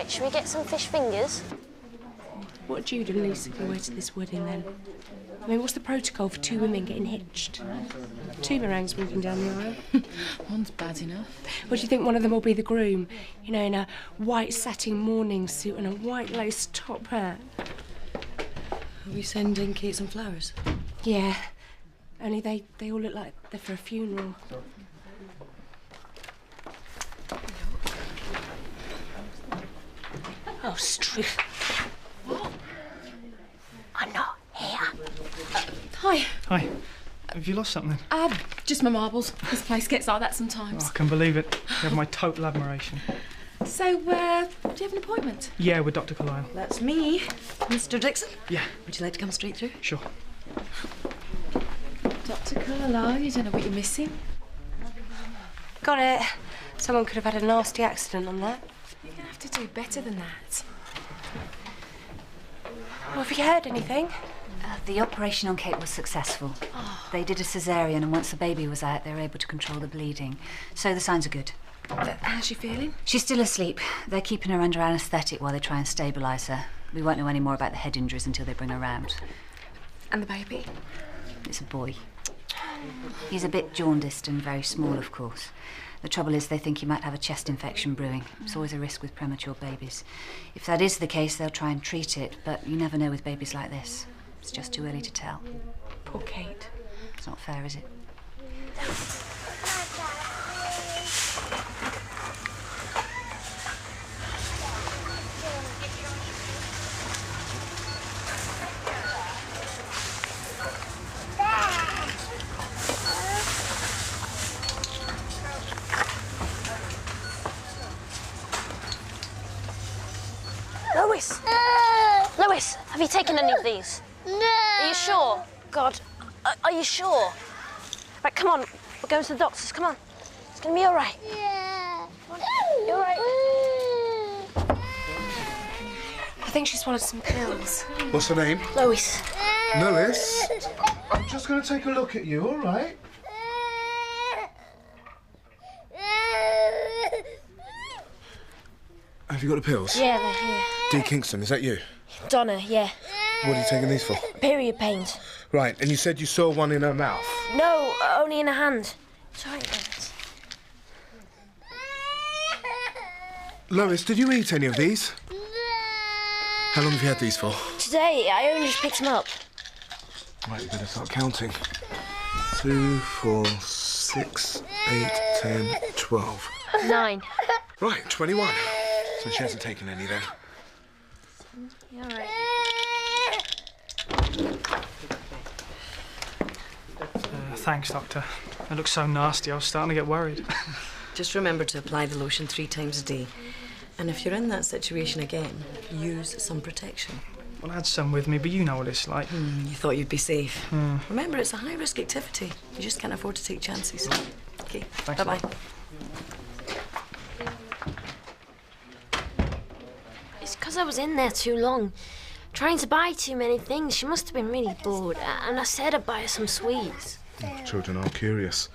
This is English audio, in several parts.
Right, should we get some fish fingers? What do Jude and Lisa go away to this wedding then? I mean, what's the protocol for two women getting hitched? Two meringues walking down the aisle. One's bad enough. What do you think one of them will be the groom? You know, in a white satin morning suit and a white lace top hat. Are we sending Kate some flowers? Yeah. Only they all look like they're for a funeral. Oh, Struth. What? I'm not here. Hi. Hi. Have you lost something? Just my marbles. This place gets like that sometimes. Oh, I can believe it. You have my total admiration. So, do you have an appointment? Yeah, with Dr. Carlyle. That's me. Mr. Dixon? Yeah. Would you like to come straight through? Sure. Dr. Carlyle, you don't know what you're missing? Got it. Someone could have had a nasty accident on that. You're going to have to do better than that. Well, have you heard anything? The operation on Kate was successful. Oh. They did a cesarean, and once the baby was out, they were able to control the bleeding. So the signs are good. How's she feeling? She's still asleep. They're keeping her under anaesthetic while they try and stabilise her. We won't know any more about the head injuries until they bring her round. And the baby? It's a boy. He's a bit jaundiced and very small, of course. The trouble is they think he might have a chest infection brewing. It's always a risk with premature babies. If that is the case, they'll try and treat it, but you never know with babies like this. It's just too early to tell. Poor Kate. It's not fair, is it? Lois! Lois, have you taken any of these? No! Are you sure? God, are you sure? Right, come on. We're going to the doctors. Come on. It's going to be all right. Yeah. You're all right. I think she swallowed some pills. What's her name? Lois. Lois? I'm just going to take a look at you, all right? Have you got the pills? Yeah, they're here. D. Kingston, is that you? Donna, yeah. What are you taking these for? Period pains. Right, and you said you saw one in her mouth? No, only in a hand. It's all right, Lois. Lois, did you eat any of these? How long have you had these for? Today, I only just picked them up. Right, you better start counting. 2, 4, 6, 8, 10, 12. 9. Right, 21. So she hasn't taken any then. You're all right. Thanks, Doctor. It looks so nasty, I was starting to get worried. Just remember to apply the lotion 3 times a day. And if you're in that situation again, use some protection. Well, I had some with me, but you know what it's like. You thought you'd be safe. Remember, it's a high-risk activity. You just can't afford to take chances. OK, Thanks bye-bye. It's because I was in there too long, trying to buy too many things. She must have been really bored, and I said I'd buy her some sweets. Children are curious.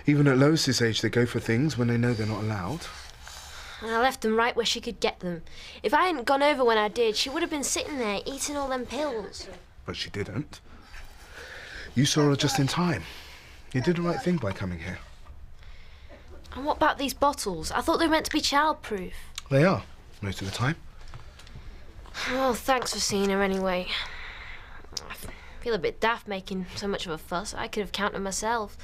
Even at Lois's age, they go for things when they know they're not allowed. And I left them right where she could get them. If I hadn't gone over when I did, she would have been sitting there eating all them pills. But she didn't. You saw her just in time. You did the right thing by coming here. And what about these bottles? I thought they were meant to be childproof. They are, most of the time. Well, thanks for seeing her anyway. I feel a bit daft making so much of a fuss. I could have counted myself.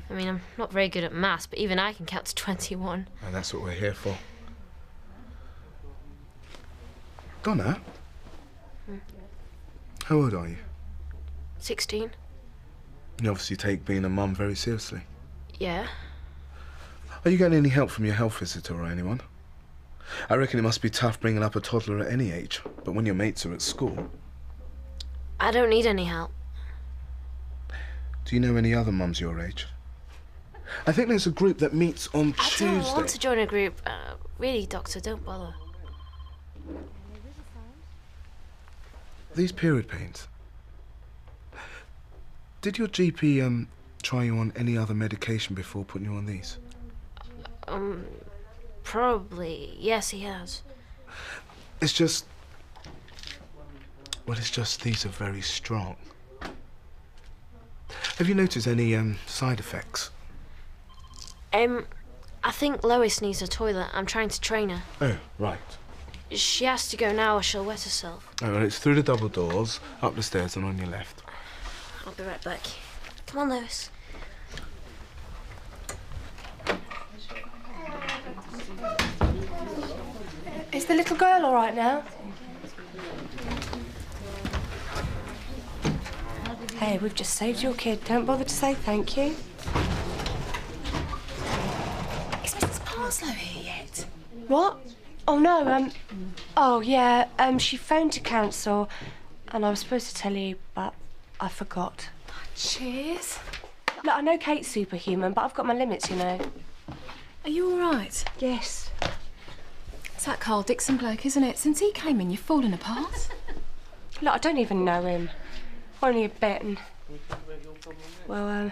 I mean, I'm not very good at maths, but even I can count to 21. And that's what we're here for. Donna? How old are you? 16? You obviously take being a mum very seriously. Yeah. Are you getting any help from your health visitor or anyone? I reckon it must be tough bringing up a toddler at any age, but when your mates are at school... I don't need any help. Do you know any other mums your age? I think there's a group that meets on Tuesday. I don't want to join a group. Really, Doctor, don't bother. These period pains. Did your GP try you on any other medication before putting you on these? Probably. Yes, he has. It's just... Well, it's just these are very strong. Have you noticed any side effects? I think Lois needs a toilet. I'm trying to train her. Oh, right. She has to go now or she'll wet herself. Oh, well, it's through the double doors, up the stairs and on your left. I'll be right back. Come on, Lois. Is the little girl all right now? Hey, we've just saved your kid. Don't bother to say thank you. Is Mrs. Parslow here yet? What? Oh, no, Oh, yeah, she phoned to council and I was supposed to tell you, but I forgot. Cheers. Look, I know Kate's superhuman, but I've got my limits, you know. Are you all right? Yes. It's that Carl Dixon bloke, isn't it? Since he came in, you've fallen apart. Look, I don't even know him. Only a bit, and... Well,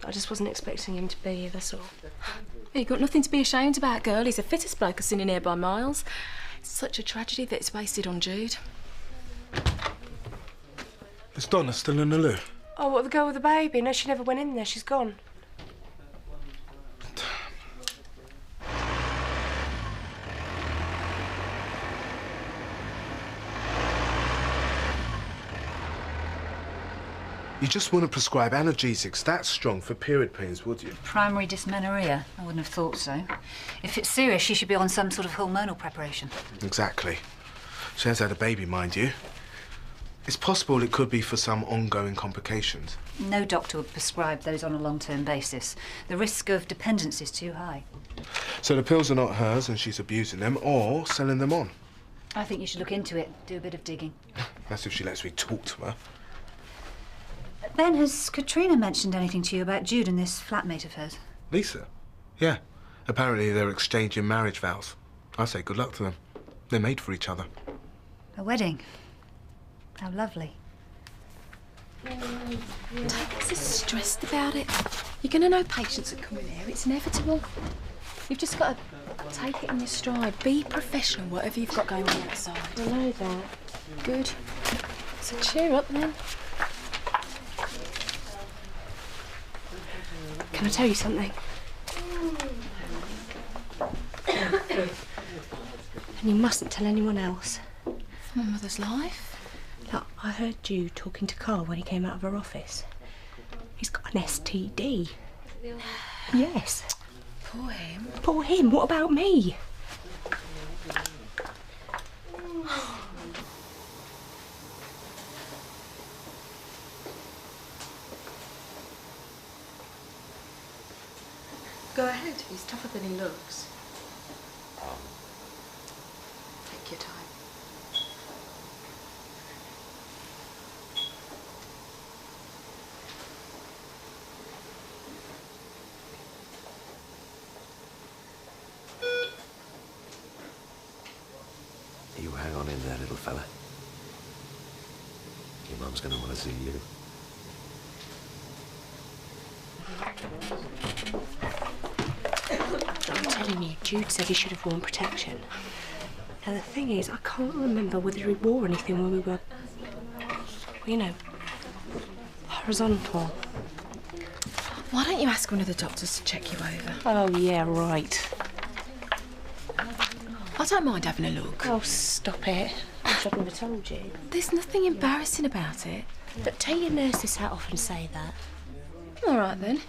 I just wasn't expecting him to be here, that's all. You've got nothing to be ashamed about, girl. He's the fittest bloke I've seen in here by miles. It's such a tragedy that it's wasted on Jude. Is Donna still in the loo? Oh, what, the girl with the baby? No, she never went in there. She's gone. You just want to prescribe analgesics that strong for period pains, would you? Primary dysmenorrhea? I wouldn't have thought so. If it's serious, she should be on some sort of hormonal preparation. Exactly. She has had a baby, mind you. It's possible it could be for some ongoing complications. No doctor would prescribe those on a long-term basis. The risk of dependence is too high. So the pills are not hers and she's abusing them or selling them on. I think you should look into it, do a bit of digging. That's if she lets me talk to her. Ben, has Katrina mentioned anything to you about Jude and this flatmate of hers? Lisa? Yeah. Apparently they're exchanging marriage vows. I say good luck to them. They're made for each other. A wedding? How lovely. Don't get so stressed about it. You're going to know patients that come in here. It's inevitable. You've just got to take it in your stride. Be professional, whatever you've got going on outside. I know that. Good. So cheer up then. Can I tell you something? And you mustn't tell anyone else. My mother's life. Look, I heard you talking to Carl when he came out of her office. He's got an STD. Yes. Poor him. Poor him. What about me? Go ahead. He's tougher than he looks. Take your time. You hang on in there, little fella. Your mum's gonna want to see you. I'm telling you, Jude said he should have worn protection. Now, the thing is, I can't remember whether he wore anything when we were, you know, horizontal. Why don't you ask one of the doctors to check you over? Oh, yeah, right. I don't mind having a look. Oh, stop it. I should have never told you. There's nothing embarrassing about it. But take your nurse's hat off and say that. All right, then.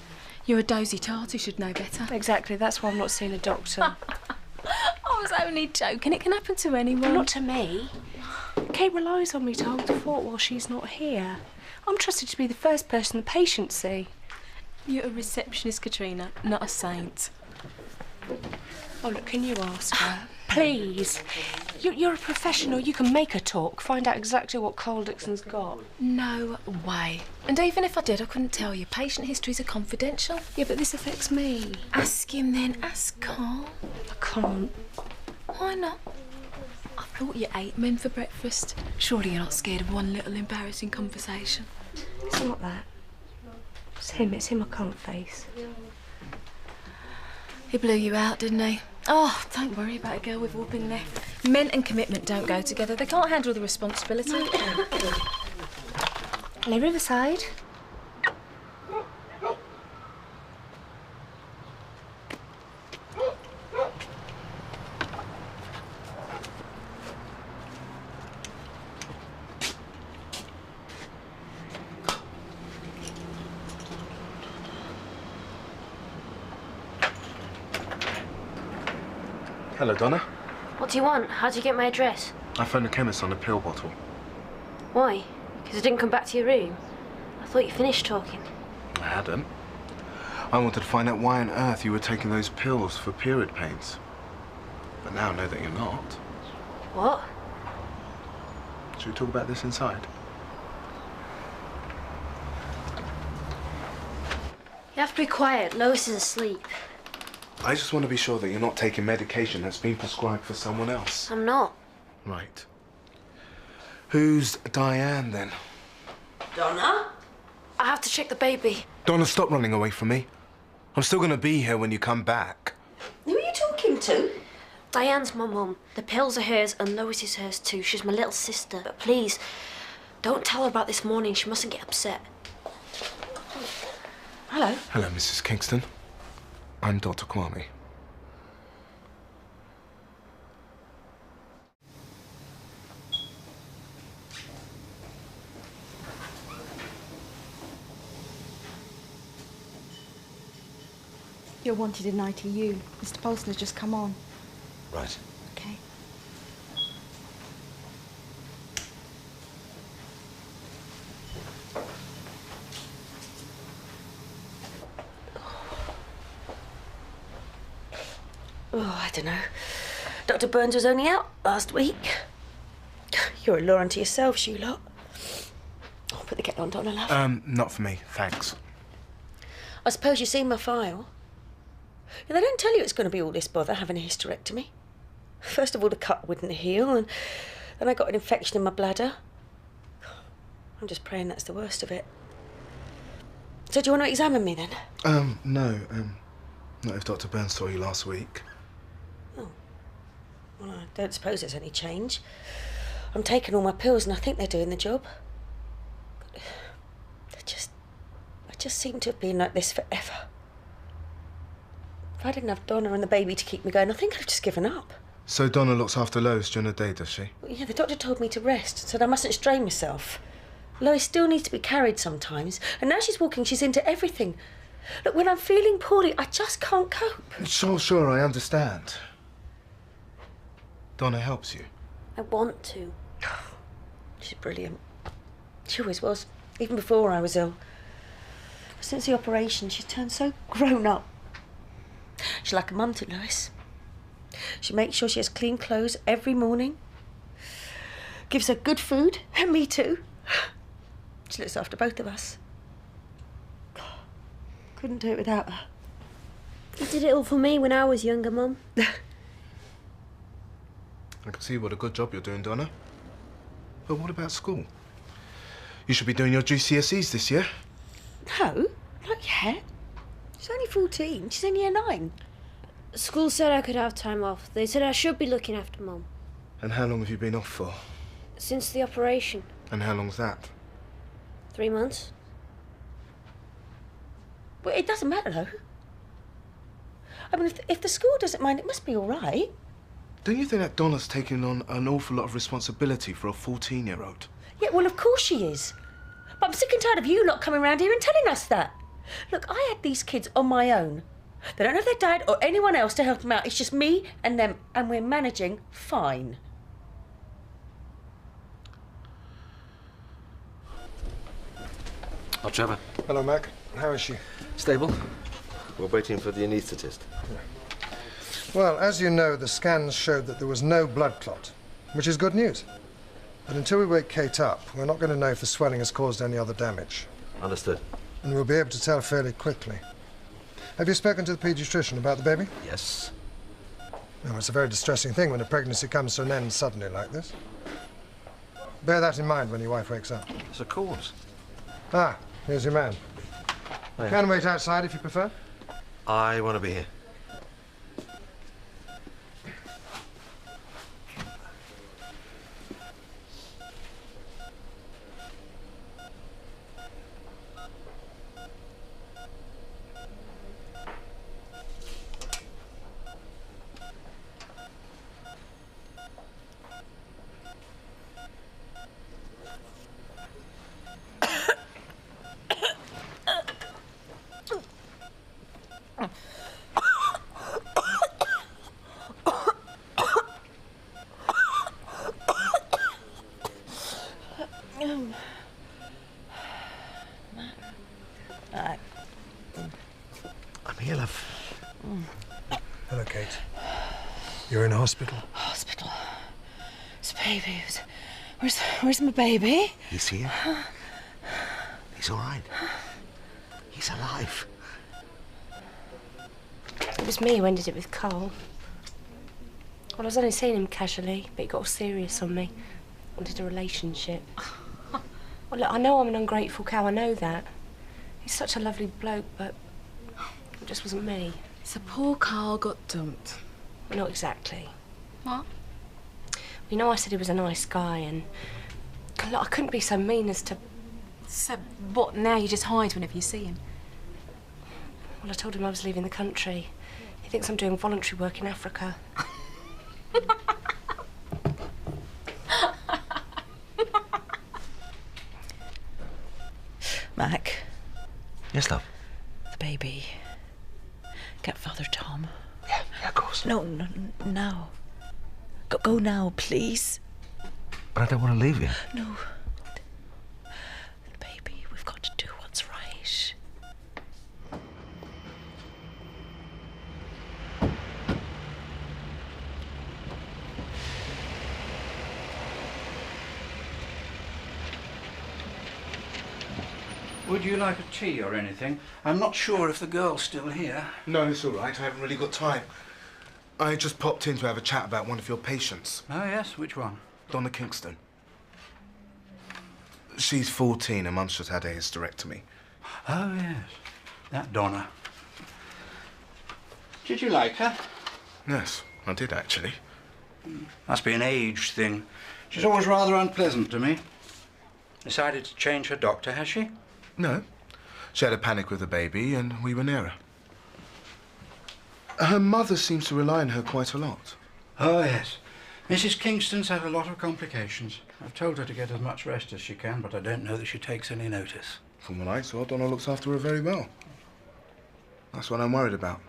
You're a dozy tart who should know better. Exactly, that's why I'm not seeing a doctor. I was only joking. It can happen to anyone. Not to me. Kate relies on me to hold the fort while she's not here. I'm trusted to be the first person the patients see. You're a receptionist, Katrina, not a saint. Oh, look, can you ask her? Please. You're a professional. You can make her talk. Find out exactly what Carl Dixon's got. No way. And even if I did, I couldn't tell you. Patient histories are confidential. Yeah, but this affects me. Ask him then. Ask Carl. I can't. Why not? I thought you ate men for breakfast. Surely you're not scared of one little embarrassing conversation. It's not that. It's him I can't face. He blew you out, didn't he? Oh, don't worry about a girl we've all been left. Men and commitment don't go together. They can't handle the responsibility. Hello, Riverside. Hello, Donna. What do you want? How'd you get my address? I phoned the chemist on a pill bottle. Why? Because I didn't come back to your room? I thought you finished talking. I hadn't. I wanted to find out why on earth you were taking those pills for period pains. But now I know that you're not. What? Should we talk about this inside? You have to be quiet. Lois is asleep. I just want to be sure that you're not taking medication that's been prescribed for someone else. I'm not. Right. Who's Diane, then? Donna? I have to check the baby. Donna, stop running away from me. I'm still going to be here when you come back. Who are you talking to? Diane's my mum. The pills are hers and Lois is hers too. She's my little sister. But please, don't tell her about this morning. She mustn't get upset. Hello. Hello, Mrs. Kingston. I'm Dr. Kwame. You're wanted in ITU. Mr. Paulson has just come on. Right. Okay. Oh, I don't know. Dr. Burns was only out last week. You're a law unto yourselves, you lot. I'll put the kettle on, Donna, love. Not for me, thanks. I suppose you've seen my file. Yeah, they don't tell you it's going to be all this bother having a hysterectomy. First of all, the cut wouldn't heal, and then I got an infection in my bladder. I'm just praying that's the worst of it. So do you want to examine me, then? No, not if Dr. Burns saw you last week. Oh. Well, I don't suppose there's any change. I'm taking all my pills and I think they're doing the job. I just seem to have been like this forever. If I didn't have Donna and the baby to keep me going, I think I'd have just given up. So Donna looks after Lois during the day, does she? Well, yeah, the doctor told me to rest, said I mustn't strain myself. Lois still needs to be carried sometimes, and now she's walking, she's into everything. Look, when I'm feeling poorly, I just can't cope. Sure, I understand. Donna helps you. I want to. She's brilliant. She always was, even before I was ill. Since the operation, she's turned so grown up. She's like a mum to Lois. She makes sure she has clean clothes every morning. Gives her good food, and me too. She looks after both of us. Couldn't do it without her. You did it all for me when I was younger, Mum. I can see what a good job you're doing, Donna. But what about school? You should be doing your GCSEs this year. No, not yet. She's only 14. She's in year 9. School said I could have time off. They said I should be looking after Mum. And how long have you been off for? Since the operation. And how long's that? 3 months. Well, it doesn't matter, though. I mean, if the school doesn't mind, it must be all right. Don't you think that Donna's taking on an awful lot of responsibility for a 14-year-old? Yeah, well, of course she is. But I'm sick and tired of you lot coming around here and telling us that. Look, I had these kids on my own. They don't have their dad or anyone else to help them out. It's just me and them, and we're managing fine. Oh, Trevor. Hello, Mac. How is she? Stable. We're waiting for the anaesthetist. Well, as you know, the scans showed that there was no blood clot, which is good news. But until we wake Kate up, we're not going to know if the swelling has caused any other damage. Understood. And we'll be able to tell fairly quickly. Have you spoken to the paediatrician about the baby? Yes. No, it's a very distressing thing when a pregnancy comes to an end suddenly like this. Bear that in mind when your wife wakes up. It's a cause. Ah, here's your man. Oh, yeah. Can wait outside if you prefer. I want to be here. You're in hospital? Hospital? It's baby. Where's my baby? He's here. He's all right. He's alive. It was me who ended it with Carl. Well, I was only seeing him casually, but he got all serious on me. Wanted a relationship. Well, look, I know I'm an ungrateful cow, I know that. He's such a lovely bloke, but it just wasn't me. So poor Carl got dumped. Well, not exactly. What? You know, I said he was a nice guy, and look, I couldn't be so mean as to... So what, now you just hide whenever you see him? Well, I told him I was leaving the country. He thinks I'm doing voluntary work in Africa. Mac. Yes, love? The baby. Get Father Tom. Yeah, of course. No, now. Go now, please. But I don't want to leave you. No. The baby, we've got to do what's right. Would you like a tea or anything? I'm not sure if the girl's still here. No, it's all right. I haven't really got time. I just popped in to have a chat about one of your patients. Oh, yes? Which one? Donna Kingston. She's 14 and Mum's just had a hysterectomy. Oh, yes. That Donna. Did you like her? Yes, I did actually. Must be an age thing. She's always rather unpleasant to me. Decided to change her doctor, has she? No. She had a panic with the baby and we were near her. Her mother seems to rely on her quite a lot. Oh, yes. Mrs. Kingston's had a lot of complications. I've told her to get as much rest as she can, but I don't know that she takes any notice. From what I saw, Donna looks after her very well. That's what I'm worried about.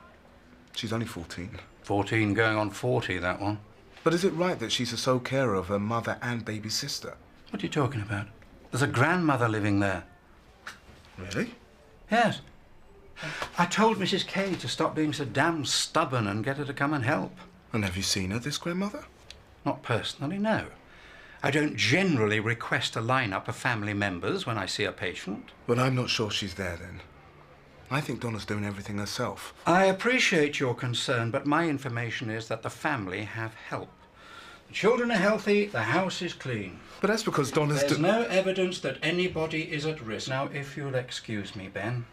She's only 14. 14 going on 40, that one. But is it right that she's the sole carer of her mother and baby sister? What are you talking about? There's a grandmother living there. Really? Yes. I told Mrs. Kay to stop being so damn stubborn and get her to come and help. And have you seen her, this grandmother? Not personally, no. I don't generally request a lineup of family members when I see a patient. But I'm not sure she's there then. I think Donna's doing everything herself. I appreciate your concern, but my information is that the family have help. The children are healthy, the house is clean. But that's because Donna's... There's no evidence that anybody is at risk. Now, if you'll excuse me, Ben.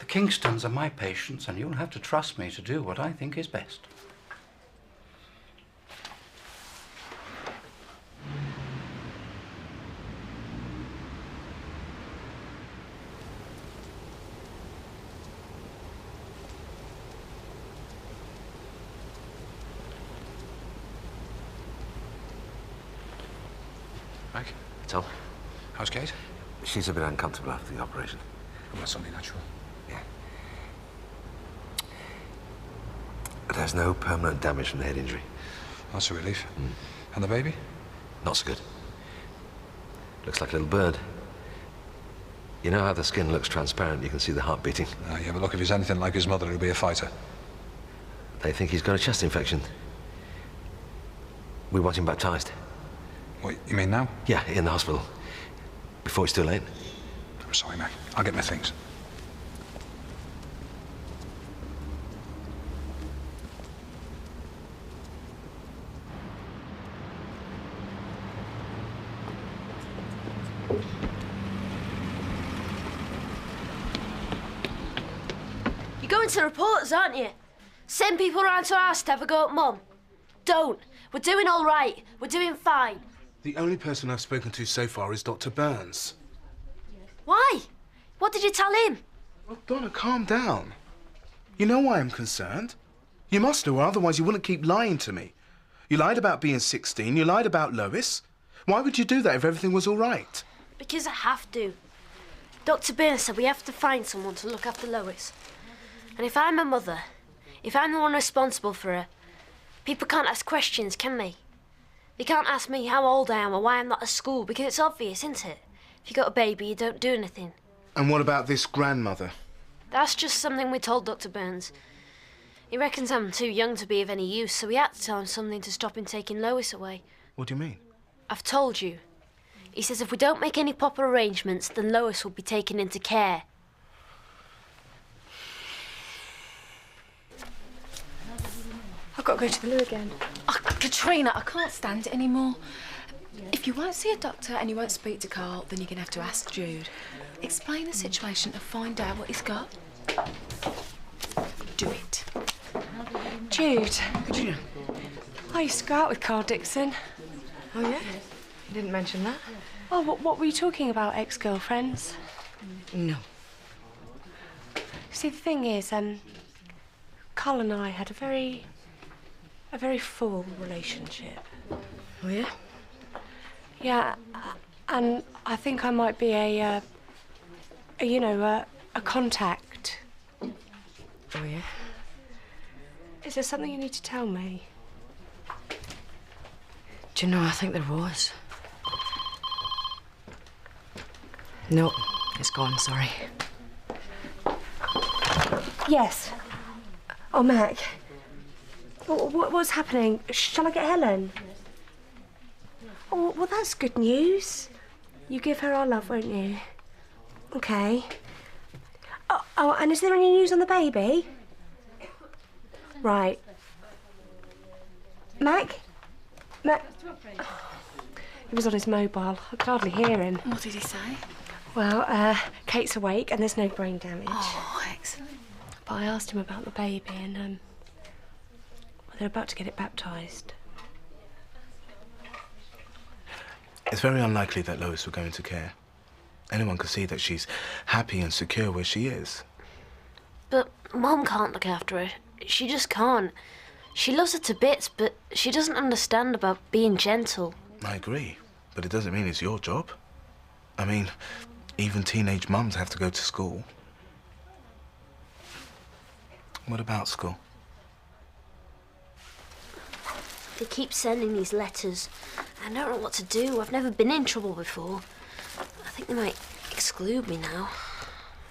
The Kingstons are my patients, and you'll have to trust me to do what I think is best. Mike? Tom? How's Kate? She's a bit uncomfortable after the operation. Well, that's only natural. Yeah. There's no permanent damage from the head injury. That's a relief. And the baby? Not so good. Looks like a little bird. You know how the skin looks transparent? You can see the heart beating. Yeah, but look, if he's anything like his mother, he'll be a fighter. They think he's got a chest infection. We want him baptized. What, you mean now? Yeah, in the hospital. Before it's too late. I'm sorry, Mac. I'll get my things. You're going to the reporters, aren't you? Send people around to our house to have a go at Mum. Don't. We're doing all right. We're doing fine. The only person I've spoken to so far is Dr. Burns. Why? What did you tell him? Oh, Donna, calm down. You know why I'm concerned. You must know, or otherwise you wouldn't keep lying to me. You lied about being 16, you lied about Lois. Why would you do that if everything was all right? Because I have to. Dr. Burns said we have to find someone to look after Lois. And if I'm a mother, if I'm the one responsible for her, people can't ask questions, can they? They can't ask me how old I am or why I'm not at school, because it's obvious, isn't it? If you got a baby, you don't do anything. And what about this grandmother? That's just something we told Dr. Burns. He reckons I'm too young to be of any use, so we had to tell him something to stop him taking Lois away. What do you mean? I've told you. He says if we don't make any proper arrangements, then Lois will be taken into care. I've got to go to the loo again. Oh, Katrina, I can't stand it anymore. If you won't see a doctor and you won't speak to Carl, then you're going to have to ask Jude. Explain the situation and find out what he's got. Do it. Jude. I used to go out with Carl Dixon. Oh, yeah? You didn't mention that. Oh, what were you talking about, ex-girlfriends? No. See, the thing is, Carl and I had a very full relationship. Oh, yeah? Yeah, and I think I might be a contact. Oh, yeah? Is there something you need to tell me? Do you know, I think there was. No, it's gone, sorry. Yes. Oh, Mac. What's happening? Shall I get Helen? Oh, well, that's good news. You give her our love, won't you? Okay. Oh, and is there any news on the baby? Right. Mac? He was on his mobile. I could hardly hear him. What did he say? Well, Kate's awake and there's no brain damage. Oh, excellent. But I asked him about the baby and, well, they're about to get it baptised. It's very unlikely that Lois will go into care. Anyone could see that she's happy and secure where she is. But Mum can't look after her. She just can't. She loves her to bits, but she doesn't understand about being gentle. I agree, but it doesn't mean it's your job. I mean, even teenage mums have to go to school. What about school? They keep sending these letters. I don't know what to do. I've never been in trouble before. I think they might exclude me now.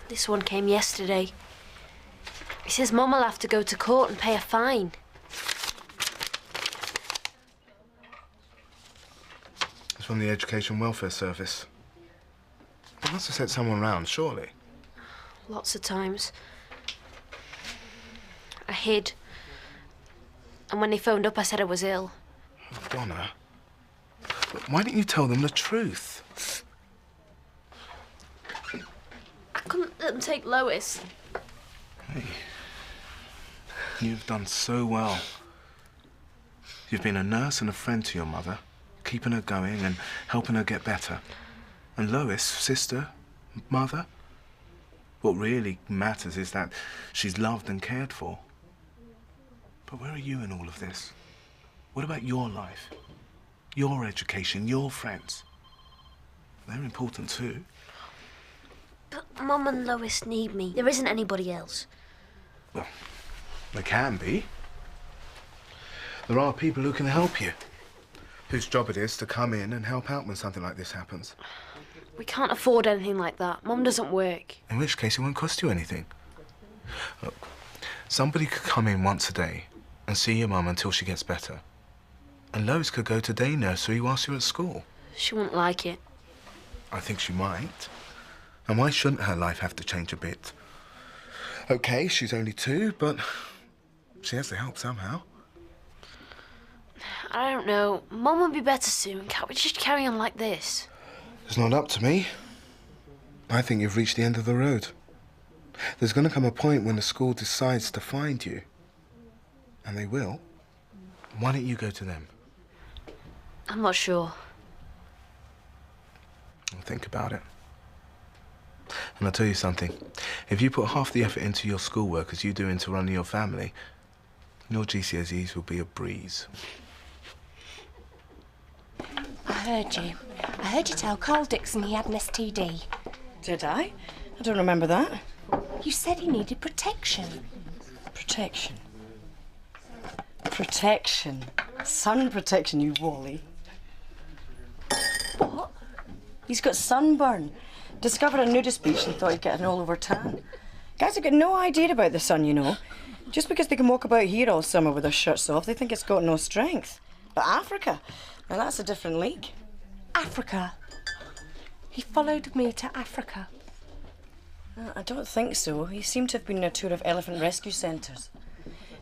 This one came yesterday. He says Mum will have to go to court and pay a fine. It's from the Education Welfare Service. They must have sent someone round, surely. Lots of times. I hid. And when they phoned up, I said I was ill. Oh, Donna, why didn't you tell them the truth? I couldn't let them take Lois. Hey, you've done so well. You've been a nurse and a friend to your mother, keeping her going and helping her get better. And Lois, sister, mother, what really matters is that she's loved and cared for. But where are you in all of this? What about your life? Your education, your friends? They're important too. But Mum and Lois need me. There isn't anybody else. Well, there can be. There are people who can help you, whose job it is to come in and help out when something like this happens. We can't afford anything like that. Mum doesn't work. In which case it won't cost you anything. Look, somebody could come in once a day and see your mum until she gets better. And Lois could go to day nursery whilst you're at school. She wouldn't like it. I think she might. And why shouldn't her life have to change a bit? OK, she's only 2, but she has to help somehow. I don't know. Mum will be better soon. Can't we just carry on like this? It's not up to me. I think you've reached the end of the road. There's going to come a point when the school decides to find you. And they will. Why don't you go to them? I'm not sure. Well, think about it. And I'll tell you something. If you put half the effort into your schoolwork as you do into running your family, your GCSEs will be a breeze. I heard you. I heard you tell Carl Dixon he had an STD. Did I? I don't remember that. You said he needed protection. Protection. Protection. Sun protection, you wally. What? He's got sunburn. Discovered a nudist beach and thought he'd get an all-over tan. Guys have got no idea about the sun, you know. Just because they can walk about here all summer with their shirts off, they think it's got no strength. But Africa, now that's a different league. Africa? He followed me to Africa. I don't think so. He seemed to have been on a tour of elephant rescue centres.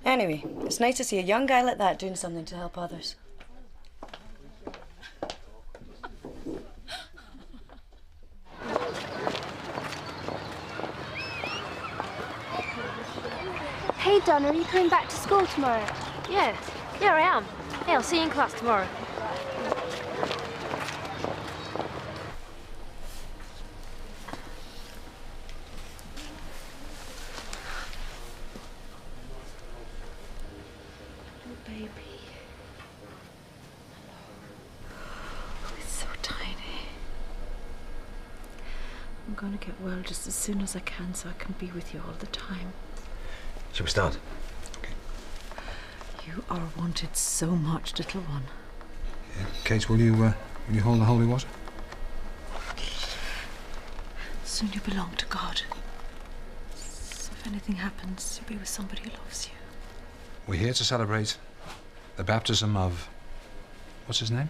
Anyway, it's nice to see a young guy like that doing something to help others. Hey, Donna, are you coming back to school tomorrow? Yeah, I am. Hey, I'll see you in class tomorrow. Baby. Oh, it's so tiny. I'm going to get well just as soon as I can so I can be with you all the time. Shall we start? Okay. You are wanted so much, little one. Yeah. Kate, will you hold the holy water? Soon you belong to God. So if anything happens, you'll be with somebody who loves you. We're here to celebrate the baptism of... what's his name?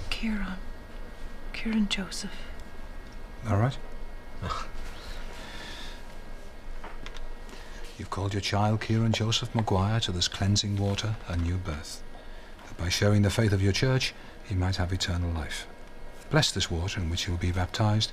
Kieran Joseph. All right. You've called your child Kieran Joseph Maguire to this cleansing water a new birth, that by sharing the faith of your church, he might have eternal life. Bless this water in which he will be baptized.